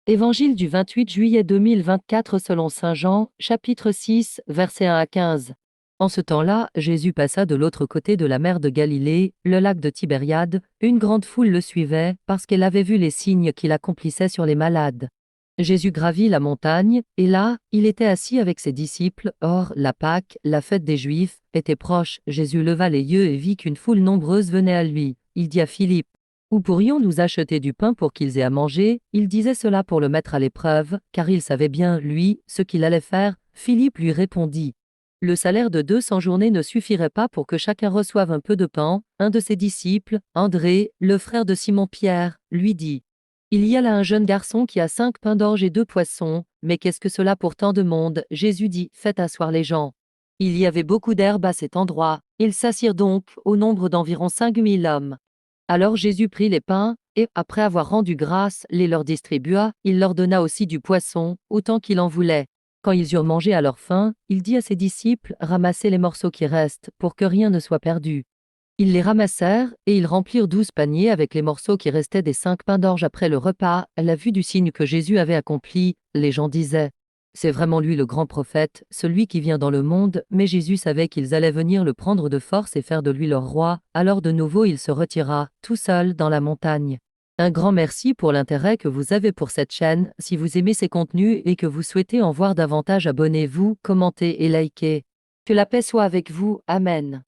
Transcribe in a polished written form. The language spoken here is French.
Évangile du 28 juillet 2024 selon Saint Jean, chapitre 6, versets 1 à 15. En ce temps-là, Jésus passa de l'autre côté de la mer de Galilée, le lac de Tibériade. Une grande foule le suivait, parce qu'elle avait vu les signes qu'il accomplissait sur les malades. Jésus gravit la montagne, et là, il était assis avec ses disciples. Or, la Pâque, la fête des Juifs, était proche. Jésus leva les yeux et vit qu'une foule nombreuse venait à lui. Il dit à Philippe: où pourrions-nous acheter du pain pour qu'ils aient à manger? Il disait cela pour le mettre à l'épreuve, car il savait bien, lui, ce qu'il allait faire. Philippe lui répondit: le salaire de 200 journées ne suffirait pas pour que chacun reçoive un peu de pain. Un de ses disciples, André, le frère de Simon-Pierre, lui dit: il y a là un jeune garçon qui a 5 pains d'orge et 2 poissons, mais qu'est-ce que cela pour tant de monde? Jésus dit: faites asseoir les gens. Il y avait beaucoup d'herbe à cet endroit. Ils s'assirent donc, au nombre d'environ 5000 hommes. Alors Jésus prit les pains, et, après avoir rendu grâce, les leur distribua. Il leur donna aussi du poisson, autant qu'il en voulait. Quand ils eurent mangé à leur faim, il dit à ses disciples: ramassez les morceaux qui restent, pour que rien ne soit perdu. Ils les ramassèrent, et ils remplirent 12 paniers avec les morceaux qui restaient des 5 pains d'orge après le repas. À la vue du signe que Jésus avait accompli, les gens disaient: c'est vraiment lui le grand prophète, celui qui vient dans le monde. Mais Jésus savait qu'ils allaient venir le prendre de force et faire de lui leur roi. Alors de nouveau il se retira, tout seul, dans la montagne. Un grand merci pour l'intérêt que vous avez pour cette chaîne. Si vous aimez ces contenus et que vous souhaitez en voir davantage, abonnez-vous, commentez et likez. Que la paix soit avec vous. Amen.